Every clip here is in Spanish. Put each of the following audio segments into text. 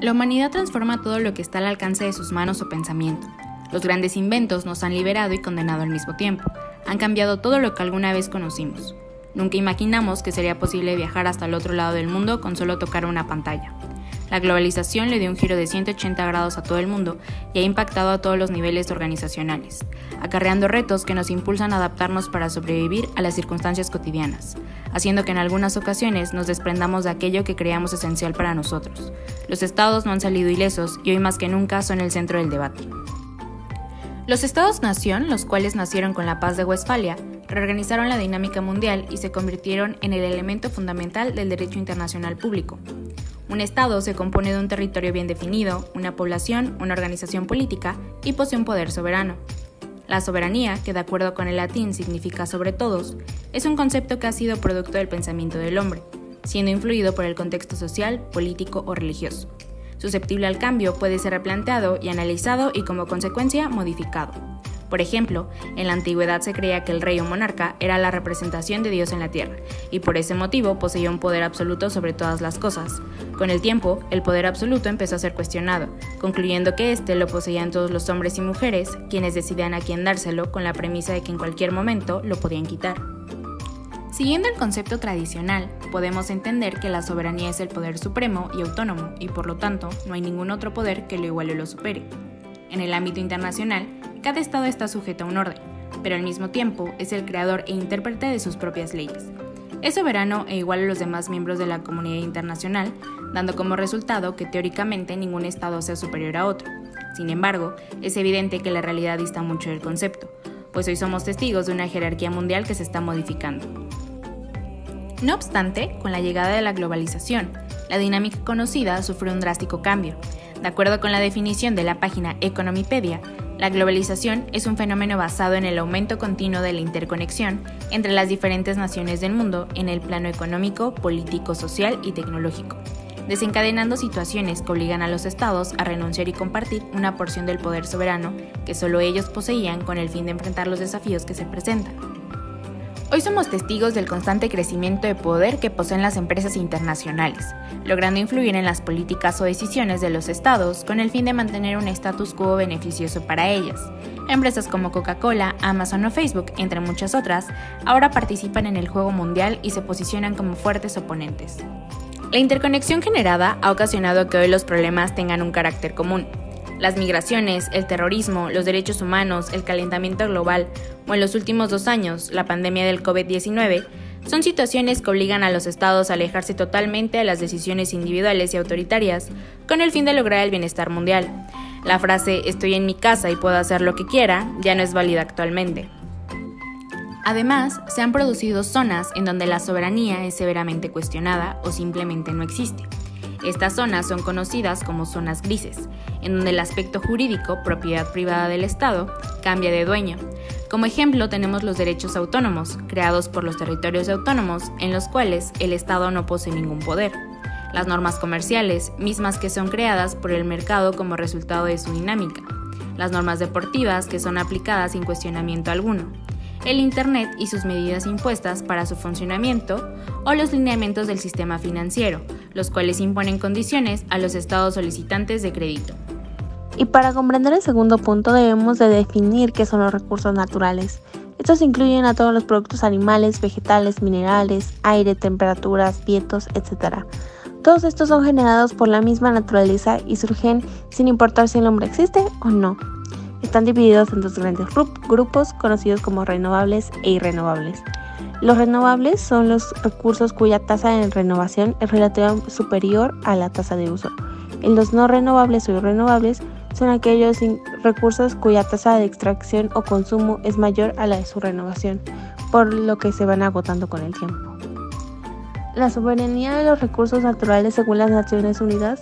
La humanidad transforma todo lo que está al alcance de sus manos o pensamiento. Los grandes inventos nos han liberado y condenado al mismo tiempo. Han cambiado todo lo que alguna vez conocimos. Nunca imaginamos que sería posible viajar hasta el otro lado del mundo con solo tocar una pantalla. La globalización le dio un giro de 180 grados a todo el mundo y ha impactado a todos los niveles organizacionales, acarreando retos que nos impulsan a adaptarnos para sobrevivir a las circunstancias cotidianas, haciendo que en algunas ocasiones nos desprendamos de aquello que creíamos esencial para nosotros. Los estados no han salido ilesos y hoy más que nunca son el centro del debate. Los estados-nación, los cuales nacieron con la Paz de Westfalia, reorganizaron la dinámica mundial y se convirtieron en el elemento fundamental del derecho internacional público. Un estado se compone de un territorio bien definido, una población, una organización política y posee un poder soberano. La soberanía, que de acuerdo con el latín significa sobre todos, es un concepto que ha sido producto del pensamiento del hombre, siendo influido por el contexto social, político o religioso. Susceptible al cambio, puede ser replanteado y analizado y como consecuencia modificado. Por ejemplo, en la antigüedad se creía que el rey o monarca era la representación de Dios en la tierra, y por ese motivo poseía un poder absoluto sobre todas las cosas. Con el tiempo, el poder absoluto empezó a ser cuestionado, concluyendo que éste lo poseían todos los hombres y mujeres, quienes decidían a quién dárselo con la premisa de que en cualquier momento lo podían quitar. Siguiendo el concepto tradicional, podemos entender que la soberanía es el poder supremo y autónomo, y por lo tanto, no hay ningún otro poder que lo iguale o lo supere. En el ámbito internacional, cada estado está sujeto a un orden, pero al mismo tiempo es el creador e intérprete de sus propias leyes. Es soberano e igual a los demás miembros de la comunidad internacional, dando como resultado que teóricamente ningún estado sea superior a otro. Sin embargo, es evidente que la realidad dista mucho del concepto, pues hoy somos testigos de una jerarquía mundial que se está modificando. No obstante, con la llegada de la globalización, la dinámica conocida sufrió un drástico cambio. De acuerdo con la definición de la página Economipedia, la globalización es un fenómeno basado en el aumento continuo de la interconexión entre las diferentes naciones del mundo en el plano económico, político, social y tecnológico, desencadenando situaciones que obligan a los estados a renunciar y compartir una porción del poder soberano que solo ellos poseían con el fin de enfrentar los desafíos que se presentan. Hoy somos testigos del constante crecimiento de poder que poseen las empresas internacionales, logrando influir en las políticas o decisiones de los estados con el fin de mantener un status quo beneficioso para ellas. Empresas como Coca-Cola, Amazon o Facebook, entre muchas otras, ahora participan en el juego mundial y se posicionan como fuertes oponentes. La interconexión generada ha ocasionado que hoy los problemas tengan un carácter común. Las migraciones, el terrorismo, los derechos humanos, el calentamiento global o en los últimos 2 años, la pandemia del COVID-19, son situaciones que obligan a los estados a alejarse totalmente de las decisiones individuales y autoritarias con el fin de lograr el bienestar mundial. La frase "estoy en mi casa y puedo hacer lo que quiera" ya no es válida actualmente. Además, se han producido zonas en donde la soberanía es severamente cuestionada o simplemente no existe. Estas zonas son conocidas como zonas grises, en donde el aspecto jurídico, propiedad privada del Estado, cambia de dueño. Como ejemplo tenemos los derechos autónomos, creados por los territorios autónomos, en los cuales el Estado no posee ningún poder. Las normas comerciales, mismas que son creadas por el mercado como resultado de su dinámica. Las normas deportivas, que son aplicadas sin cuestionamiento alguno. El Internet y sus medidas impuestas para su funcionamiento, o los lineamientos del sistema financiero, los cuales imponen condiciones a los estados solicitantes de crédito. Y para comprender el segundo punto debemos de definir qué son los recursos naturales. Estos incluyen a todos los productos animales, vegetales, minerales, aire, temperaturas, vientos, etc. Todos estos son generados por la misma naturaleza y surgen sin importar si el hombre existe o no. Están divididos en 2 grandes grupos conocidos como renovables e irrenovables. Los renovables son los recursos cuya tasa de renovación es relativamente superior a la tasa de uso. Y los no renovables o irrenovables son aquellos recursos cuya tasa de extracción o consumo es mayor a la de su renovación, por lo que se van agotando con el tiempo. La soberanía de los recursos naturales, según las Naciones Unidas,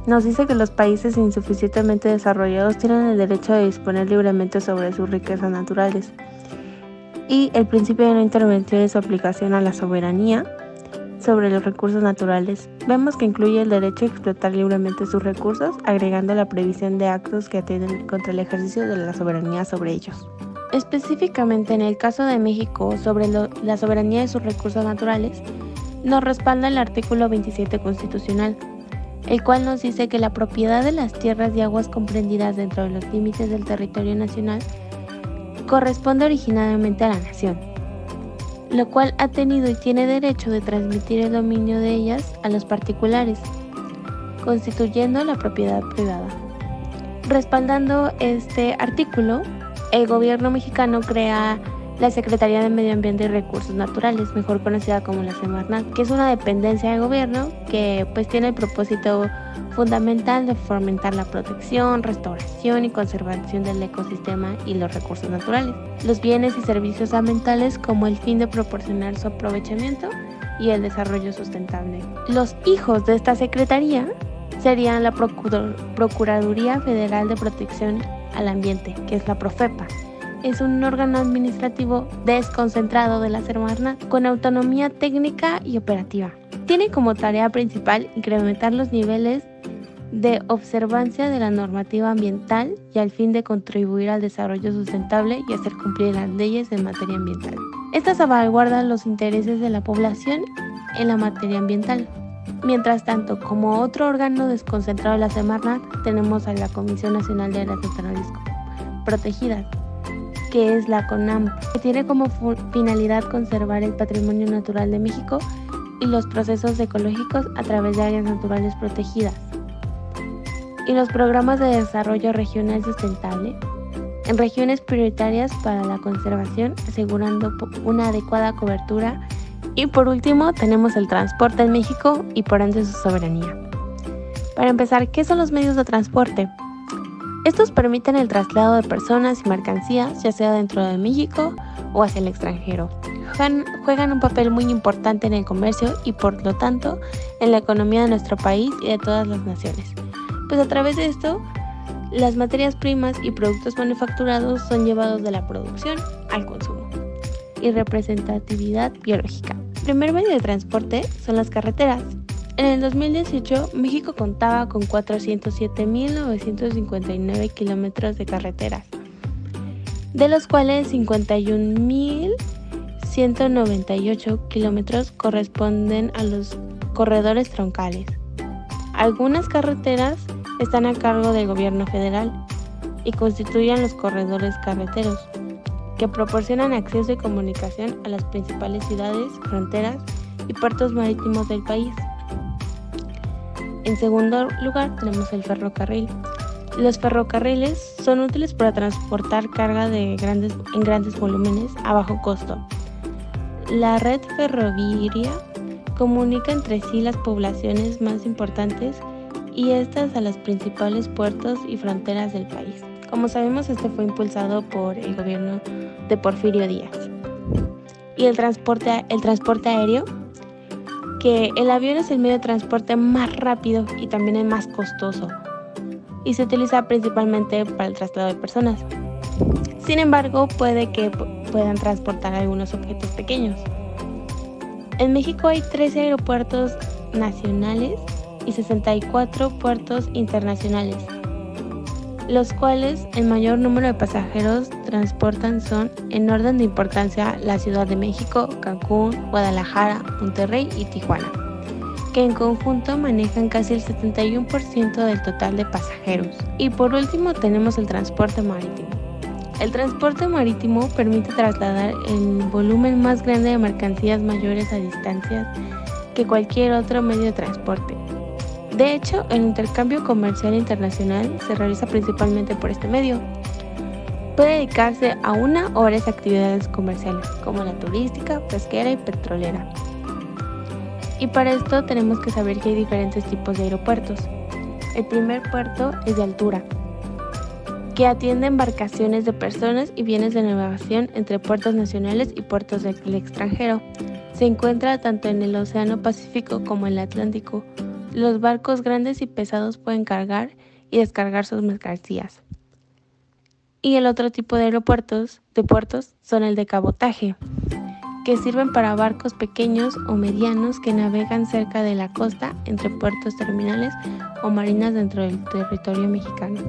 nos dice que los países insuficientemente desarrollados tienen el derecho de disponer libremente sobre sus riquezas naturales. Y el principio de no intervención es su aplicación a la soberanía sobre los recursos naturales. Vemos que incluye el derecho a explotar libremente sus recursos, agregando la previsión de actos que atenten contra el ejercicio de la soberanía sobre ellos. Específicamente en el caso de México, sobre la soberanía de sus recursos naturales, nos respalda el artículo 27 constitucional, el cual nos dice que la propiedad de las tierras y aguas comprendidas dentro de los límites del territorio nacional corresponde originariamente a la nación, lo cual ha tenido y tiene derecho de transmitir el dominio de ellas a los particulares, constituyendo la propiedad privada. Respaldando este artículo, el gobierno mexicano crea la Secretaría de Medio Ambiente y Recursos Naturales, mejor conocida como la Semarnat, que es una dependencia de gobierno que pues tiene el propósito fundamental de fomentar la protección, restauración y conservación del ecosistema y los recursos naturales, los bienes y servicios ambientales, como el fin de proporcionar su aprovechamiento y el desarrollo sustentable. Los hijos de esta secretaría serían la Procuraduría Federal de Protección al Ambiente, que es la Profepa. Es un órgano administrativo desconcentrado de la Semarnat con autonomía técnica y operativa. Tiene como tarea principal incrementar los niveles de observancia de la normativa ambiental y al fin de contribuir al desarrollo sustentable y hacer cumplir las leyes en materia ambiental. Esta salvaguarda los intereses de la población en la materia ambiental. Mientras tanto, como otro órgano desconcentrado de la Semarnat, tenemos a la Comisión Nacional de Áreas Naturales Protegidas, que es la CONAMP, que tiene como finalidad conservar el patrimonio natural de México y los procesos ecológicos a través de áreas naturales protegidas, y los programas de desarrollo regional sustentable en regiones prioritarias para la conservación, asegurando una adecuada cobertura. Y por último, tenemos el transporte en México y por ende su soberanía. Para empezar, ¿qué son los medios de transporte? Estos permiten el traslado de personas y mercancías, ya sea dentro de México o hacia el extranjero. Juegan un papel muy importante en el comercio y por lo tanto en la economía de nuestro país y de todas las naciones. Pues a través de esto, las materias primas y productos manufacturados son llevados de la producción al consumo. Y representatividad biológica. El primer medio de transporte son las carreteras. En el 2018, México contaba con 407.959 kilómetros de carreteras, de los cuales 51.198 kilómetros corresponden a los corredores troncales. Algunas carreteras están a cargo del gobierno federal y constituyen los corredores carreteros, que proporcionan acceso y comunicación a las principales ciudades, fronteras y puertos marítimos del país. En segundo lugar, tenemos el ferrocarril. Los ferrocarriles son útiles para transportar carga en grandes volúmenes a bajo costo. La red ferroviaria comunica entre sí las poblaciones más importantes y estas a los principales puertos y fronteras del país. Como sabemos, este fue impulsado por el gobierno de Porfirio Díaz. Y el transporte aéreo, que el avión es el medio de transporte más rápido y también el más costoso, y se utiliza principalmente para el traslado de personas. Sin embargo, puede que puedan transportar algunos objetos pequeños. En México hay 13 aeropuertos nacionales y 64 puertos internacionales, los cuales el mayor número de pasajeros transportan son, en orden de importancia, la Ciudad de México, Cancún, Guadalajara, Monterrey y Tijuana, que en conjunto manejan casi el 71% del total de pasajeros. Y por último tenemos el transporte marítimo. El transporte marítimo permite trasladar el volumen más grande de mercancías mayores a distancias que cualquier otro medio de transporte. De hecho, el intercambio comercial internacional se realiza principalmente por este medio. Puede dedicarse a una o varias actividades comerciales, como la turística, pesquera y petrolera. Y para esto tenemos que saber que hay diferentes tipos de aeropuertos. El primer puerto es de altura, que atiende embarcaciones de personas y bienes de navegación entre puertos nacionales y puertos del extranjero. Se encuentra tanto en el Océano Pacífico como en el Atlántico. Los barcos grandes y pesados pueden cargar y descargar sus mercancías. Y el otro tipo de puertos son el de cabotaje, que sirven para barcos pequeños o medianos que navegan cerca de la costa entre puertos terminales o marinas dentro del territorio mexicano.